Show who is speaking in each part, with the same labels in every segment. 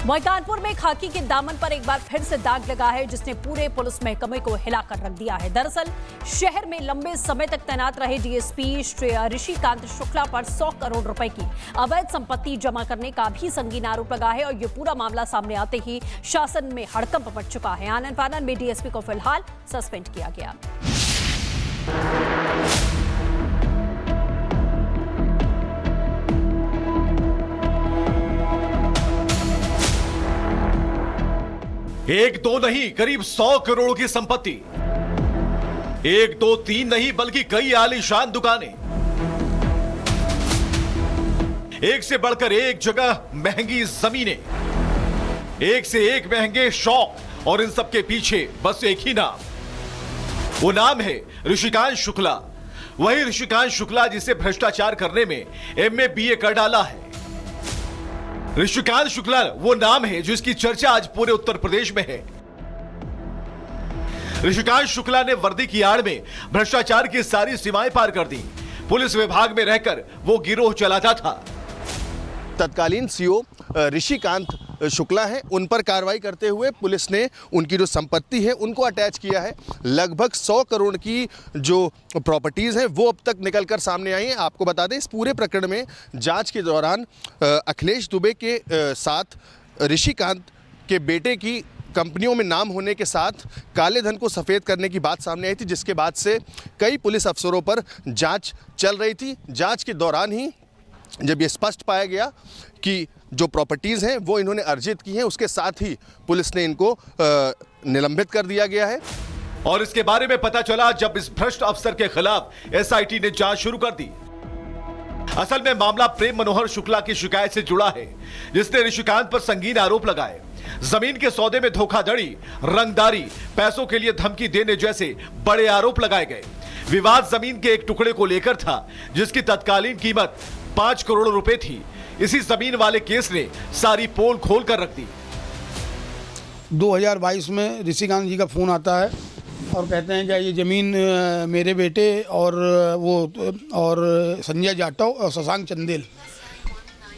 Speaker 1: वहीं कानपुर में खाकी के दामन पर एक बार फिर से दाग लगा है, जिसने पूरे पुलिस महकमे को हिलाकर रख दिया है। दरअसल शहर में लंबे समय तक तैनात रहे डीएसपी ऋषिकांत शुक्ला पर 100 करोड़ रुपए की अवैध संपत्ति जमा करने का भी संगीन आरोप लगा है और ये पूरा मामला सामने आते ही शासन में हड़कंप मच चुका है। आनन फानन में डीएसपी को फिलहाल सस्पेंड किया गया।
Speaker 2: एक दो नहीं, करीब 100 करोड़ की संपत्ति। एक दो तीन नहीं, बल्कि कई आलीशान दुकानें, एक से बढ़कर एक जगह महंगी जमीनें, एक से एक महंगे शौक, और इन सब के पीछे बस एक ही नाम। वो नाम है ऋषिकांत शुक्ला। वही ऋषिकांत शुक्ला जिसे भ्रष्टाचार करने में एमए बीए कर डाला है। ऋषिकांत शुक्ला वो नाम है जिसकी चर्चा आज पूरे उत्तर प्रदेश में है। ऋषिकांत शुक्ला ने वर्दी की आड़ में भ्रष्टाचार की सारी सीमाएं पार कर दी। पुलिस विभाग में रहकर वो गिरोह चलाता था।
Speaker 3: तत्कालीन सीओ ऋषिकांत शुक्ला है, उन पर कार्रवाई करते हुए पुलिस ने उनकी जो संपत्ति है उनको अटैच किया है। लगभग 100 करोड़ की जो प्रॉपर्टीज़ हैं वो अब तक निकलकर सामने आई हैं। आपको बता दें, इस पूरे प्रकरण में जांच के दौरान अखिलेश दुबे के साथ ऋषिकांत के बेटे की कंपनियों में नाम होने के साथ काले धन को सफ़ेद करने की बात सामने आई थी, जिसके बाद से कई पुलिस अफसरों पर जांच चल रही थी। जांच के दौरान ही जब ये स्पष्ट पाया गया कि जो प्रॉपर्टीज़ हैं वो इन्होंने अर्जित की हैं, उसके साथ ही पुलिस ने इनको निलंबित कर दिया गया है।
Speaker 2: और इसके बारे में पता चला जब इस भ्रष्ट अफसर के खिलाफ एसआईटी ने जांच शुरू कर दी। असल में मामला प्रेम मनोहर शुक्ला की शिकायत से जुड़ा है, जिसने ऋषिकांत पर संगीन आरोप लगाए। जमीन के सौदे में धोखाधड़ी, रंगदारी, पैसों के लिए धमकी देने जैसे बड़े आरोप लगाए गए। विवाद जमीन के एक टुकड़े को लेकर था, जिसकी तत्कालीन कीमत 5 करोड़ रुपए थी। इसी जमीन वाले केस ने सारी पोल खोल कर रख दी।
Speaker 4: 2022 में ऋषिकांत जी का फ़ोन आता है और कहते हैं कि ये ज़मीन मेरे बेटे और संजय जाटव और शशांक चंदेल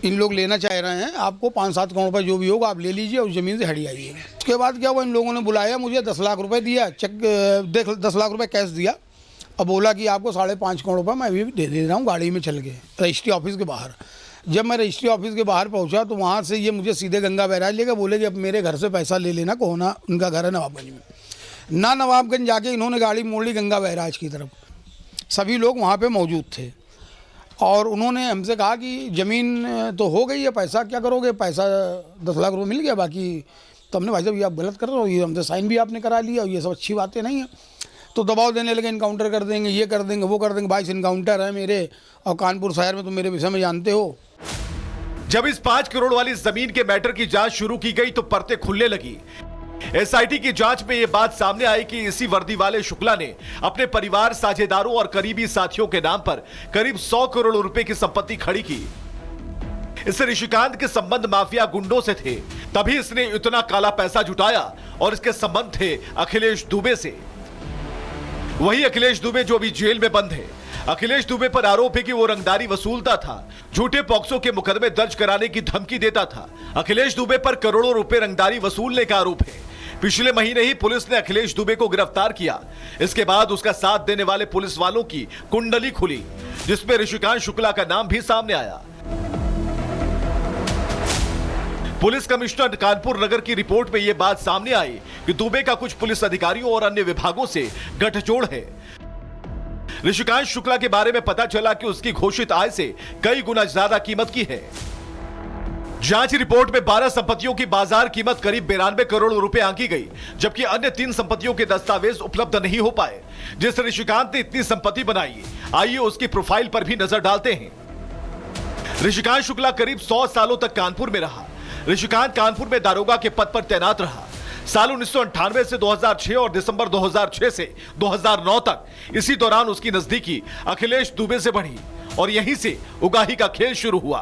Speaker 4: इन लोग लेना चाह रहे हैं। आपको 5-7 करोड़ रुपए जो भी होगा आप ले लीजिए, उस ज़मीन से हट जाइए। उसके बाद क्या हुआ, इन लोगों ने बुलाया मुझे, 10 लाख रुपए दिया, चेक 10 लाख रुपए कैश दिया। अब बोला कि आपको 5.5 करोड़ रुपये मैं अभी दे रहा हूँ गाड़ी में चल के रजिस्ट्री ऑफिस के बाहर। जब मैं रजिस्ट्री ऑफिस के बाहर पहुँचा तो वहाँ से ये मुझे सीधे गंगा बैराज लेकर बोले कि अब मेरे घर से पैसा ले लेना। कोहना उनका घर है नवाबगंज में। नवाबगंज जाके इन्होंने गाड़ी मोड़ ली गंगा बैराज की तरफ। सभी लोग वहाँ पर मौजूद थे और उन्होंने हमसे कहा कि ज़मीन तो हो गई है, पैसा क्या करोगे? पैसा 10 लाख रुपये मिल गया, बाकी तो हमने भाई साहब ये आप गलत कर रहे हो, ये हमसे साइन भी आपने करा लिया और ये सब अच्छी बातें नहीं है। तो दबाव देने लगे, इनकाउंटर कर देंगे, ये कर देंगे, वो कर देंगे। 22 इनकाउंटर है मेरे, और कानपुर शहर में तुम मेरे विषय में जानते हो।
Speaker 2: जब इस 5 करोड़ वाली जमीन के मैटर की जांच शुरू की गई तो परतें खुलने लगी। एसआईटी की जांच में यह बात सामने आई कि इसी वर्दी वाले शुक्ला ने अपने परिवार, साझेदारों और करीबी साथियों के नाम पर करीब 100 करोड़ रुपए की संपत्ति खड़ी की। इससे ऋषिकांत के संबंध माफिया गुंडों से थे, तभी इसने इतना काला पैसा जुटाया और इसके संबंध थे अखिलेश दुबे से। वही अखिलेश दुबे जो अभी जेल में बंद है। अखिलेश दुबे पर आरोप है कि वो रंगदारी वसूलता था, झूठे पॉक्सो के मुकदमे दर्ज कराने की धमकी देता था। अखिलेश दुबे पर करोड़ों रुपए रंगदारी वसूलने का आरोप है। पिछले महीने ही पुलिस ने अखिलेश दुबे को गिरफ्तार किया। इसके बाद उसका साथ देने वाले पुलिस वालों की कुंडली खुली, जिसमें ऋषिकांत शुक्ला का नाम भी सामने आया। पुलिस कमिश्नर कानपुर नगर की रिपोर्ट में यह बात सामने आई कि दुबे का कुछ पुलिस अधिकारियों और अन्य विभागों से गठजोड़ है। ऋषिकांत शुक्ला के बारे में पता चला कि उसकी घोषित आय से कई गुना ज्यादा कीमत की है। जांच रिपोर्ट में 12 संपत्तियों की बाजार कीमत करीब 92 करोड़ रुपए आंकी गई, जबकि अन्य 3 संपत्तियों के दस्तावेज उपलब्ध नहीं हो पाए। जिस ऋषिकांत ने इतनी संपत्ति बनाई, आइए उसकी प्रोफाइल पर भी नजर डालते हैं। ऋषिकांत शुक्ला करीब 100 सालों तक कानपुर में रहा। ऋषिकांत कानपुर में दारोगा के पद पर तैनात रहा। साल 1998 से 2006 और दिसंबर 2006 से 2009 तक इसी दौरान उसकी नजदीकी अखिलेश दुबे से बढ़ी और यहीं से उगाही का खेल शुरू हुआ।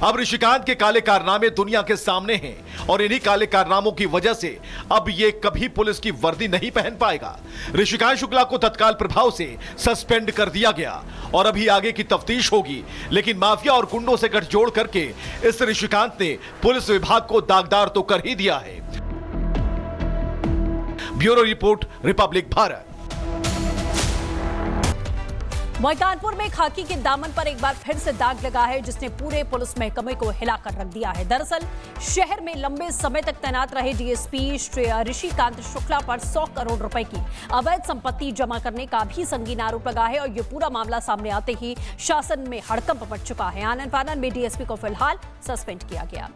Speaker 2: अब ऋषिकांत के काले कारनामे दुनिया के सामने हैं और इन्हीं काले कारनामों की वजह से अब ये कभी पुलिस की वर्दी नहीं पहन पाएगा। ऋषिकांत शुक्ला को तत्काल प्रभाव से सस्पेंड कर दिया गया और अभी आगे की तफ्तीश होगी, लेकिन माफिया और गुंडों से गठजोड़ करके इस ऋषिकांत ने पुलिस विभाग को दागदार तो कर ही दिया है। Bureau report, Republic Bharat.
Speaker 1: वहीं कानपुर में खाकी के दामन पर एक बार फिर से दाग लगा है, जिसने पूरे पुलिस महकमे को हिलाकर रख दिया है। दरअसल शहर में लंबे समय तक तैनात रहे डीएसपी ऋषिकांत शुक्ला पर 100 करोड़ रुपए की अवैध संपत्ति जमा करने का भी संगीन आरोप लगा है और ये पूरा मामला सामने आते ही शासन में हड़कंप मच चुका है। आनन फानन में डीएसपी को फिलहाल सस्पेंड किया गया।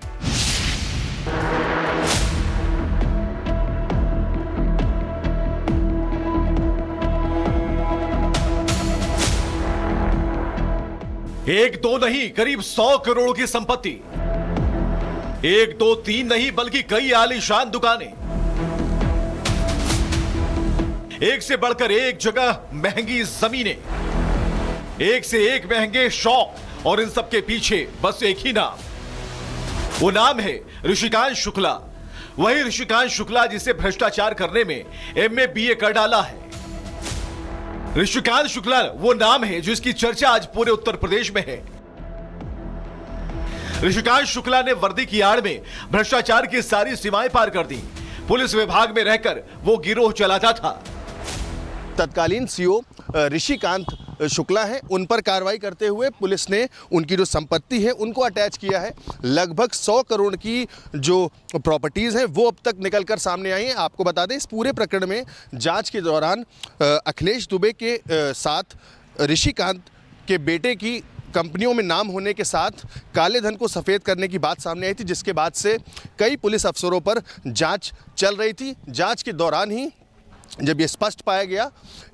Speaker 2: एक दो नहीं, करीब 100 करोड़ की संपत्ति। एक दो तीन नहीं बल्कि कई आलीशान दुकानें, एक से बढ़कर एक जगह महंगी जमीनें, एक से एक महंगे शौक और इन सब के पीछे बस एक ही नाम। वो नाम है ऋषिकांत शुक्ला। वही ऋषिकांत शुक्ला जिसे भ्रष्टाचार करने में एमए बीए कर डाला है। ऋषिकांत शुक्ला वो नाम है जिसकी चर्चा आज पूरे उत्तर प्रदेश में है। ऋषिकांत शुक्ला ने वर्दी की आड़ में भ्रष्टाचार की सारी सीमाएं पार कर दी। पुलिस विभाग में रहकर वो गिरोह चलाता था।
Speaker 3: तत्कालीन सीओ ऋषिकांत शुक्ला हैं, उन पर कार्रवाई करते हुए पुलिस ने उनकी जो संपत्ति है उनको अटैच किया है। लगभग 100 करोड़ की जो प्रॉपर्टीज़ हैं वो अब तक निकलकर सामने आई हैं। आपको बता दें, इस पूरे प्रकरण में जांच के दौरान अखिलेश दुबे के साथ ऋषिकांत के बेटे की कंपनियों में नाम होने के साथ काले धन को सफ़ेद करने की बात सामने आई थी, जिसके बाद से कई पुलिस अफसरों पर जांच चल रही थी। जांच के दौरान ही जब ये स्पष्ट पाया गया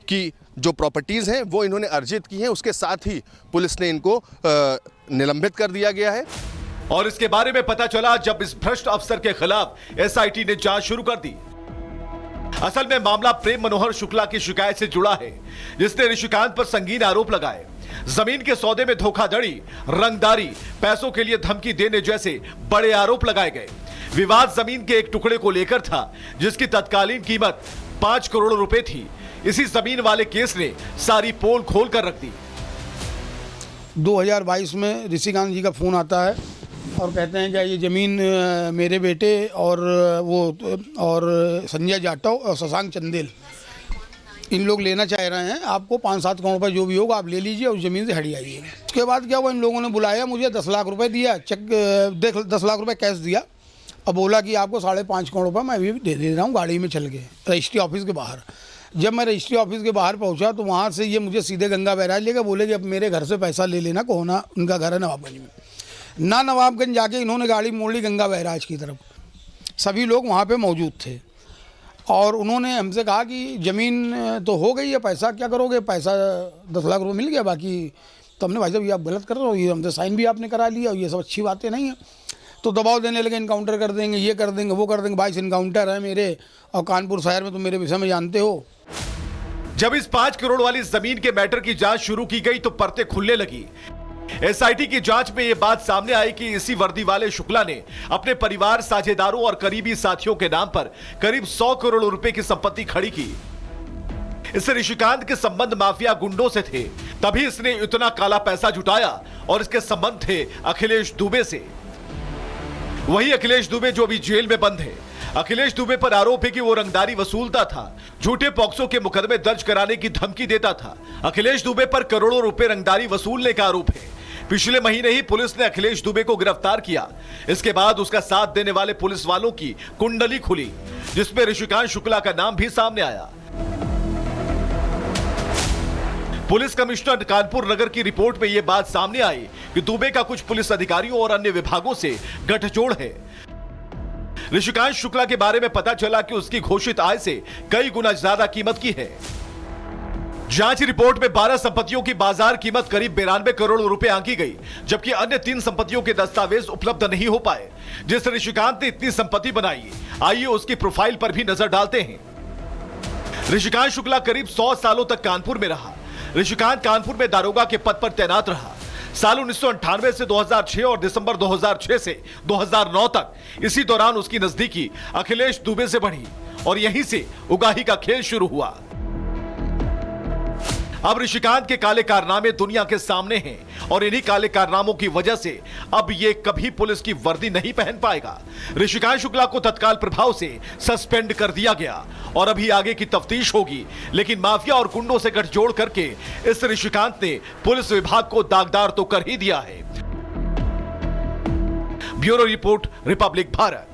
Speaker 3: कि जो प्रॉपर्टीज़ हैं वो इन्होंने अर्जित की हैं, उसके साथ ही पुलिस ने इनको निलंबित कर दिया गया है।
Speaker 2: और इसके बारे में पता चला जब इस भ्रष्ट अफसर के खिलाफ एसआईटी ने जांच शुरू कर दी। असल में मामला प्रेम मनोहर शुक्ला की शिकायत से जुड़ा है, जिसने ऋषिकांत पर संगीन आरोप लगाए। जमीन के सौदे में धोखाधड़ी, रंगदारी, पैसों के लिए धमकी देने जैसे बड़े आरोप लगाए गए। विवाद जमीन के एक टुकड़े को लेकर था, जिसकी तत्कालीन कीमत 5 करोड़ रुपए थी। इसी जमीन वाले केस ने सारी पोल खोल कर रख दी।
Speaker 4: 2022 में ऋषिकांत जी का फ़ोन आता है और कहते हैं कि ये ज़मीन मेरे बेटे और संजय जाटव और शशांक चंदेल इन लोग लेना चाह रहे हैं। आपको 5-7 करोड़ रुपए जो भी होगा आप ले लीजिए, उस ज़मीन से हट जाइए। उसके बाद क्या हुआ, इन लोगों ने बुलाया मुझे, 10 लाख रुपए दिया, चेक 10 लाख रुपए कैश दिया। अब बोला कि आपको 5.5 करोड़ रुपये मैं अभी दे रहा हूँ गाड़ी में चल के रजिस्ट्री ऑफिस के बाहर। जब मैं रजिस्ट्री ऑफिस के बाहर पहुँचा तो वहाँ से ये मुझे सीधे गंगा बैराज लेकर बोले कि अब मेरे घर से पैसा ले लेना। कोहना उनका घर है नवाबगंज में। नवाबगंज जाके इन्होंने गाड़ी मोड़ ली गंगा बैराज की तरफ। सभी लोग वहाँ पर मौजूद थे और उन्होंने हमसे कहा कि ज़मीन तो हो गई है, पैसा क्या करोगे? पैसा 10 लाख रुपये मिल गया, बाकी तो हमने भाई साहब ये आप गलत कर रहे हो, ये हमसे साइन भी आपने करा लिया और ये सब अच्छी बातें नहीं है। तो दबाव देने लगे, इनकाउंटर कर देंगे, ये कर देंगे, वो कर देंगे। 22 इनकाउंटर है मेरे और कानपुर शहर में, तो मेरे विषय में जानते हो।
Speaker 2: जब इस 5 करोड़ वाली जमीन के मैटर की जांच शुरू की गई तो परतें खुलने लगी। एसआईटी की जांच में यह बात सामने आई कि इसी वर्दी वाले शुक्ला ने अपने परिवार, साझेदारों और करीबी साथियों के नाम पर करीब 100 करोड़ रुपए की संपत्ति खड़ी की। इस ऋषिकांत के संबंध माफिया गुंडों से थे, तभी इसने इतना काला पैसा जुटाया और इसके संबंध थे अखिलेश दुबे से। वही अखिलेश दुबे जो अभी जेल में बंद है। अखिलेश दुबे पर आरोप है कि वो रंगदारी वसूलता था, झूठे पॉक्सो के मुकदमे दर्ज कराने की धमकी देता था। अखिलेश दुबे पर करोड़ों रुपए रंगदारी वसूलने का आरोप है। पिछले महीने ही पुलिस ने अखिलेश दुबे को गिरफ्तार किया। इसके बाद उसका साथ देने वाले पुलिस वालों की कुंडली खुली, जिसमें ऋषिकांत शुक्ला का नाम भी सामने आया। पुलिस कमिश्नर कानपुर नगर की रिपोर्ट में यह बात सामने आई कि दुबे का कुछ पुलिस अधिकारियों और अन्य विभागों से गठजोड़ है। ऋषिकांत शुक्ला के बारे में पता चला कि उसकी घोषित आय से कई गुना ज्यादा कीमत की है। जांच रिपोर्ट में 12 संपत्तियों की बाजार कीमत करीब 92 करोड़ रुपए आंकी गई, जबकि अन्य 3 संपत्तियों के दस्तावेज उपलब्ध नहीं हो पाए। जिस ऋषिकांत ने इतनी संपत्ति बनाई, आइए उसकी प्रोफाइल पर भी नजर डालते हैं। ऋषिकांत शुक्ला करीब 100 सालों तक कानपुर में रहा। ऋषिकांत कानपुर में दारोगा के पद पर तैनात रहा। साल 1998 से 2006 और दिसंबर 2006 से 2009 तक इसी दौरान उसकी नजदीकी अखिलेश दुबे से बढ़ी और यहीं से उगाही का खेल शुरू हुआ। अब ऋषिकांत के काले कारनामे दुनिया के सामने हैं और इन्हीं काले कारनामों की वजह से अब ये कभी पुलिस की वर्दी नहीं पहन पाएगा। ऋषिकांत शुक्ला को तत्काल प्रभाव से सस्पेंड कर दिया गया और अभी आगे की तफ्तीश होगी, लेकिन माफिया और गुंडों से गठजोड़ करके इस ऋषिकांत ने पुलिस विभाग को दागदार तो कर ही दिया है। Bureau report, Republic Bharat.